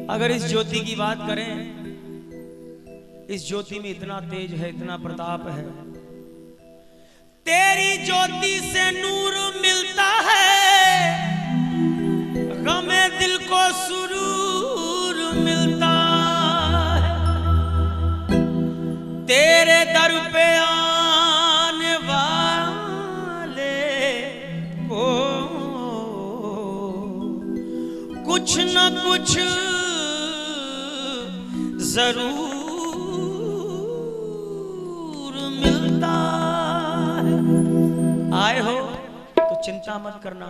अगर इस ज्योति की बात करें, इस ज्योति में इतना तेज है, इतना प्रताप है। तेरी ज्योति से नूर मिलता है, गमे दिल को सुरूर मिलता है। तेरे दर पे आने वाले को कुछ न कुछ जरूर मिलता है। आए हो तो चिंता मत करना,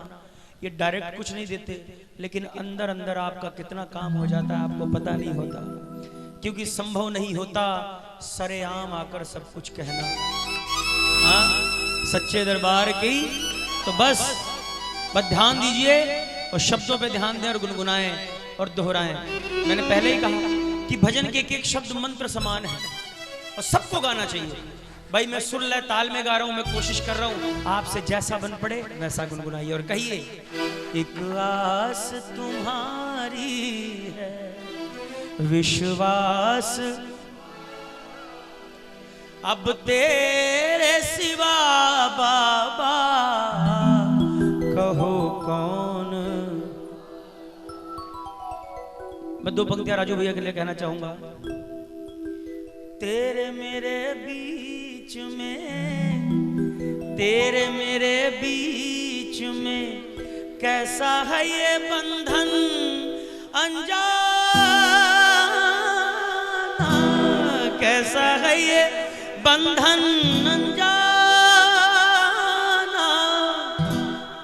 ये डायरेक्ट कुछ नहीं देते, लेकिन अंदर अंदर आपका कितना काम हो जाता है आपको पता नहीं होता, क्योंकि संभव नहीं होता सरेआम आकर सब कुछ कहना। हाँ, सच्चे दरबार की तो बस ध्यान दीजिए और शब्दों पे ध्यान दें और गुनगुनाएं और दोहराएं। मैंने पहले ही कहा कि भजन के एक एक शब्द मंत्र समान है और सबको गाना चाहिए। भाई मैं सुर लय ताल में गा रहा हूं, मैं कोशिश कर रहा हूं, आपसे जैसा बन पड़े वैसा गुनगुनाइए और कहिए, एक आस तुम्हारी है, विश्वास अब तेरे सिवा बाबा कहो कौन। मैं दो पंक्तियां राजू भैया के लिए कहना चाहूंगा। तेरे मेरे बीच में, तेरे मेरे बीच में कैसा है ये बंधन अनजाना, कैसा है ये बंधन अनजाना,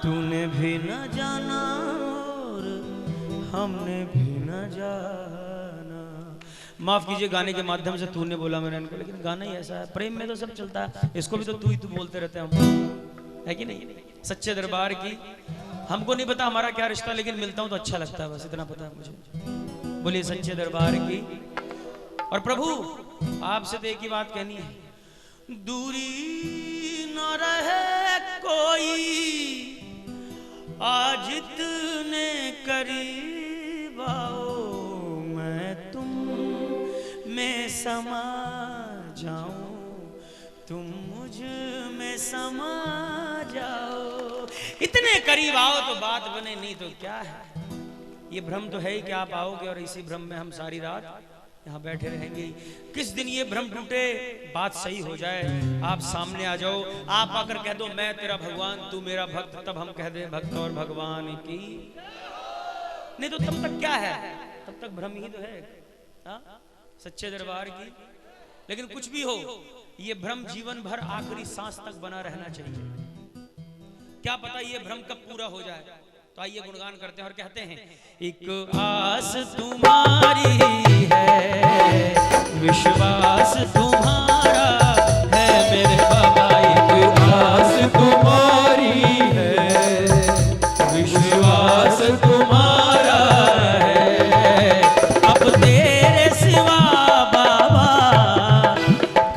तूने भी न जाना और हमने भी न जाना। माफ कीजिए गाने के माध्यम से तूने बोला मैंने इनको, लेकिन गाना ही ऐसा है, प्रेम में तो सब चलता है, इसको भी तो तू ही तू बोलते रहते हैं हम, है कि नहीं। सच्चे दरबार की हमको नहीं पता हमारा क्या रिश्ता, लेकिन मिलता हूं तो अच्छा लगता है, बस इतना पता है मुझे। बोलिए सच्चे दरबार की। और प्रभु आपसे तो एक ही बात कहनी है, दूरी न रहे कोई, आज इतने करीब आओ, मैं तुम में समा जाऊं, तुम मुझ में समा जाओ। इतने करीब आओ तो बात बने, नहीं तो क्या है। ये भ्रम तो है ही कि आप आओगे और इसी भ्रम में हम सारी रात यहाँ बैठे रहेंगे। किस दिन ये भ्रम टूटे, बात सही हो जाए, आप सामने आ जाओ, आप आकर कह दो मैं तेरा भगवान तू मेरा भक्त, तब हम कह दे भक्त और भगवान की। नहीं तो तब तक क्या है, तब तक भ्रम ही तो है। हा? सच्चे दरबार की। लेकिन कुछ भी हो, ये भ्रम जीवन भर आखिरी सांस तक बना रहना चाहिए। क्या पता ये भ्रम कब पूरा हो जाए। तो आइए गुणगान करते हैं और कहते हैं, एक आस तुम्हारी है, विश्वास तुम्हारा है मेरे बाबा, एक आस तुम्हारी है, विश्वास तुम्हारा है, अब तेरे सिवा बाबा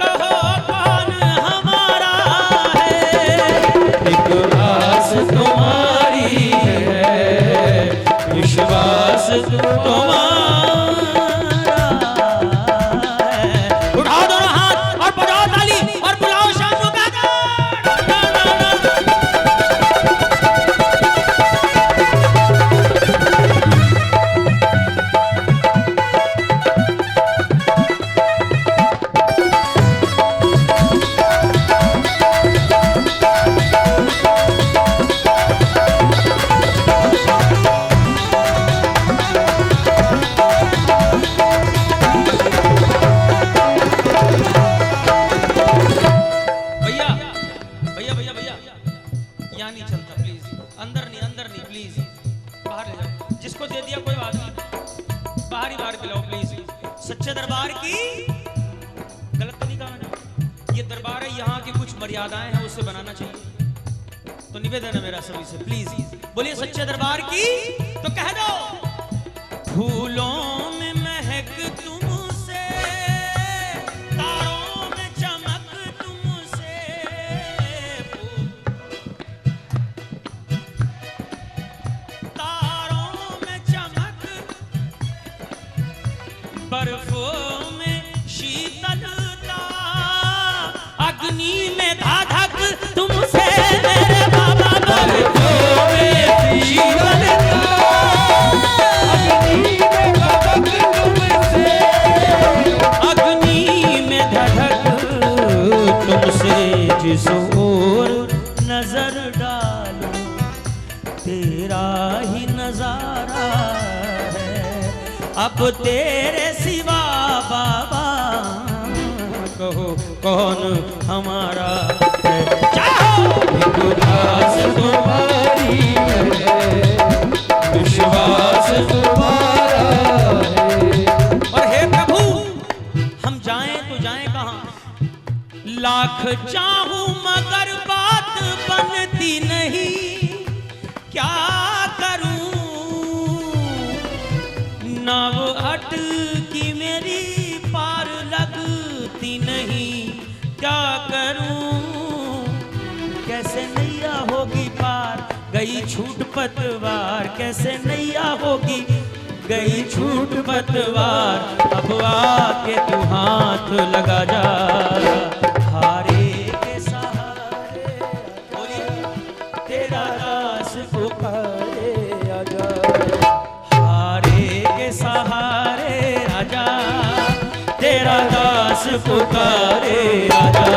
कहो कौन हमारा है, एक आस तुम्हारी है, विश्वास तुम्हारा। उठाओ दोनों हाथ और बजाओ ताली और बुलाओ शानू का सच्चे दरबार की। गलत तो नहीं कहा मैंने, ये दरबार है, यहाँ की कुछ मर्यादाएं हैं उसे बनाना चाहिए। तो निवेदन है मेरा सभी से, प्लीज बोलिए सच्चे दरबार की। तो कह दो, फूलों में महक तुमसे, तारों में चमक तुमसे, तारों में चमक बर्फों में शीतलता, अग्नि में धाधक तुमसे मेरे बाबा। बर्फों में शीतलता, अग्नि में धधक तुमसे जिस ओर नजर डालो तेरा ही नजारा है। अब तेरे सिवा बाबा कहो कौन हमारा है। चाहो उदास तुम्हारी है, विश्वास तुम्हारा है। और हे प्रभु हम जाएं तो जाएं कहां? लाख चाहूं मगर बात बनती नहीं, क्या करूं नाव अटकी मेरी पार लगती नहीं, क्या करूं कैसे नैया होगी पार, गई छूट पतवार कैसे नैया होगी, गई छूट पतवार। अब आके तू हाथ लगा जा, हारे के सहारे बोलिए तेरा दास पुकारे आजा, हारे के सहारे आजा तेरा दास पुकारे आजा।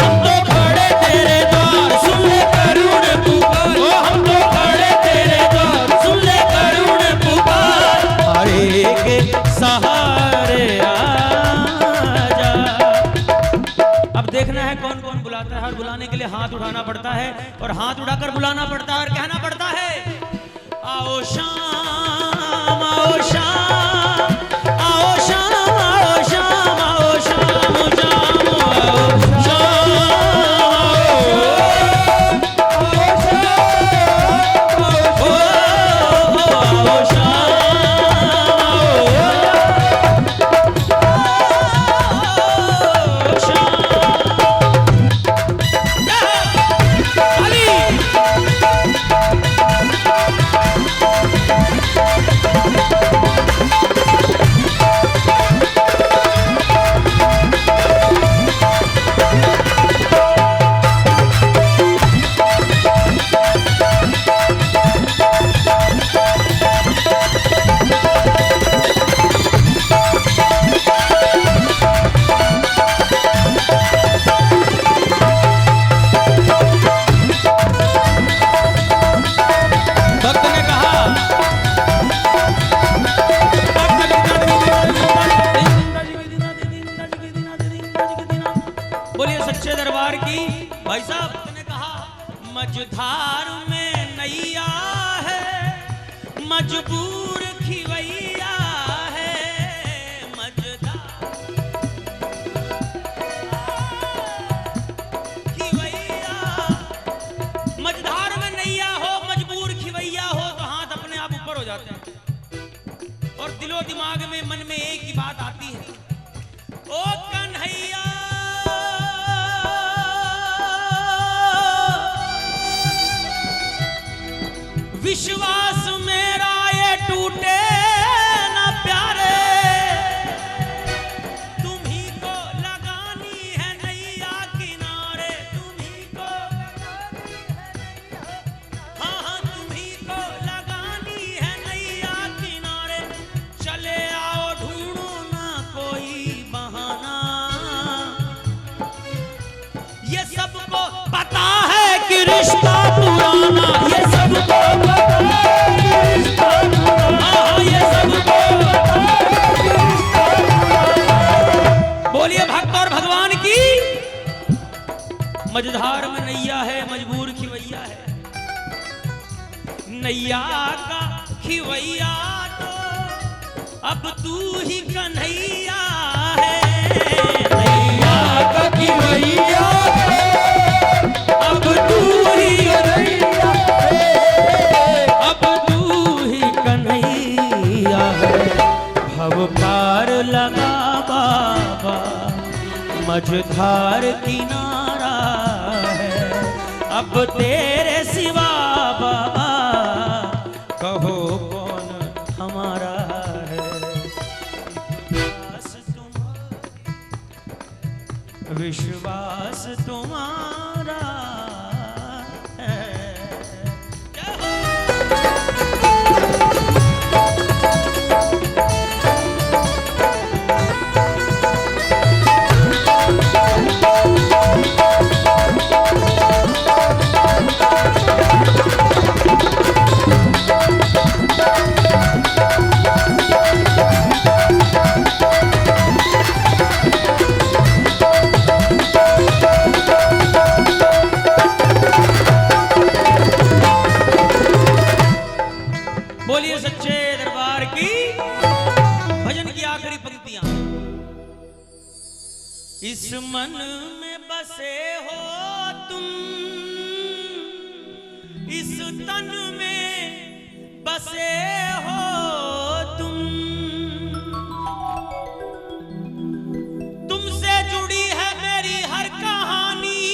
हम तो खड़े तेरे द्वार सुन ले करुण पुकार, ओ हम तो खड़े तेरे द्वार सुन ले करुण पुकार, हारे के सहारे आजा। अब देखना है कौन कौन बुलाता है, और बुलाने के लिए हाथ उठाना पड़ता है, और हाथ उठाकर बुलाना पड़ता है, और कहना पड़ता है आओ शाम आओ शाम आओ शाम आओ शाम आओ शाम शाम आओ शाम आओ शाम। भाई साहब ने कहा मझधार में नैया है, मजबूर खिवैया है, मझधार में नैया हो, मजबूर खिवैया हो, तो हाथ अपने आप ऊपर हो जाते हैं और दिलो दिमाग में मन में एक ही बात आती है, ओ कन्हैया विश्वास मेरा ये टूटे ना प्यारे, तुम्ही को लगानी है नैया किनारे, तुम्ही को लगानी है नैया, हाँ हाँ तुम्ही को लगानी है नैया किनारे, चले आओ ढूंढो ना कोई बहाना, ये सबको पता है कि रिश्ता पुराना, ये सबको बोलिए भक्त और भगवान की। मझधार में नैया है, मजबूर खिवैया है, नैया का खिवैया तो अब तू ही कन्हैया है, नैया का खिवैया अब तू ही कन्हैया है, अब तू ही कन्हैया है, भव पार लगा बाबा मझधार किनारा है, अब तेरे सिवा बाबा कहो कौन हमारा है। विश्वास तुम्हारा है। बोलिए सच्चे दरबार की। भजन की आखिरी पंक्तियां। इस मन में बसे हो तुम, इस तन में बसे हो तुम, तुमसे जुड़ी है मेरी हर कहानी,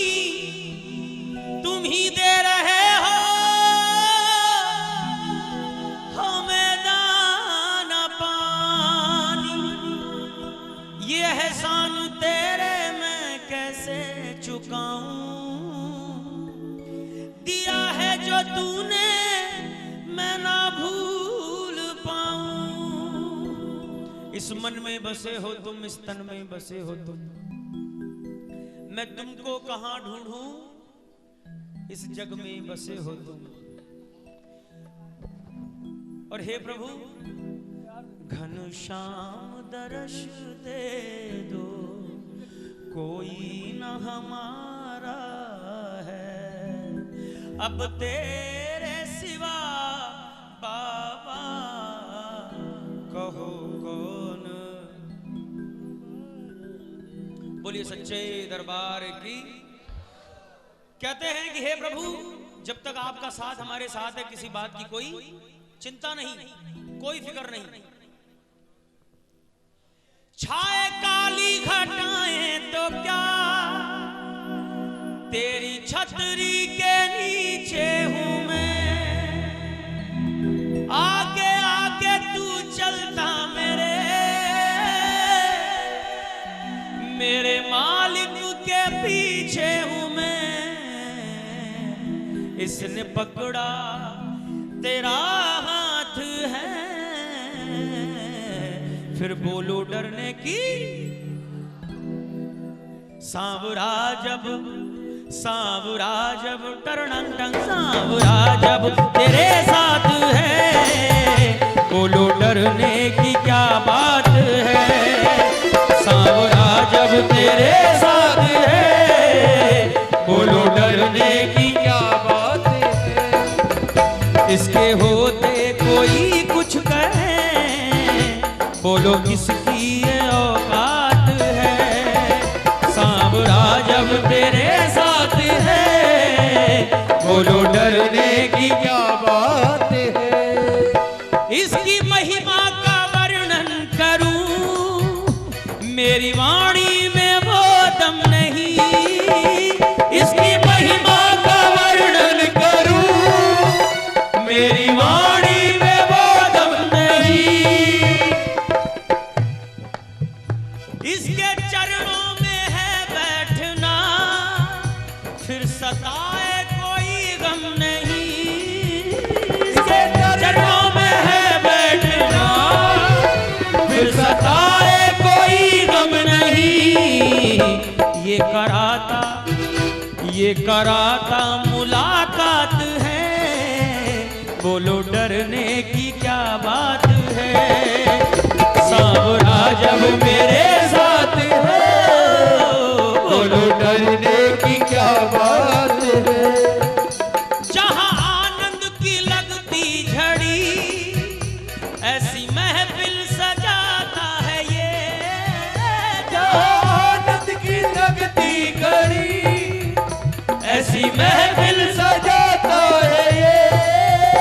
तुम ही दे रहे हो हमें दाना पानी। ये एहसान तेरे मैं कैसे चुकाऊं, दिया है जो तूने मैं ना भूल पाऊं। इस मन में बसे हो तुम, इस तन में बसे हो तुम, मैं तुमको कहां ढूंढूं, इस जग में बसे हो तुम। और हे प्रभु घनश्याम दर्श दे दो, कोई न हमारा है अब तेरे सिवा, बाबा कहो कौन। बोलिए सच्चे दरबार की। कहते हैं कि हे प्रभु जब तक आपका साथ हमारे साथ है, किसी बात की कोई चिंता नहीं, कोई फिक्र नहीं। छाए काली घटाएं तो क्या, तेरी छतरी के नीचे हूं मैं। आगे आगे तू चलता मेरे मालिक के पीछे हूं मैं। इसने पकड़ा तेरा हाथ है, फिर बोलो डरने की। सांवरा जब टरनंग टंग, सांवरा जब तेरे साथ है, बोलो डरने की क्या बात है। सांवरा जब तेरे साथ है, बोलो डरने की क्या बात है। इसके होते कोई कुछ कहे, बोलो किसकी ये औकात है। सांवरा जब तेरे साथ है, बोलो डरने की क्या बात है। इसकी महिमा का वर्णन करूं, मेरी वाणी में वो दम नहीं। इसकी महिमा का वर्णन करूं, मेरी वाणी में वो दम नहीं। इसके चरणों में है बैठना, फिर सताए कोई गम नहीं। इसके चरणों में है बैठना, फिर सताए कोई गम नहीं। ये कराता मुलाकात है, बोलो डरने की क्या बात है। सांवरा जब मेरे साथ है, बोलो डरने की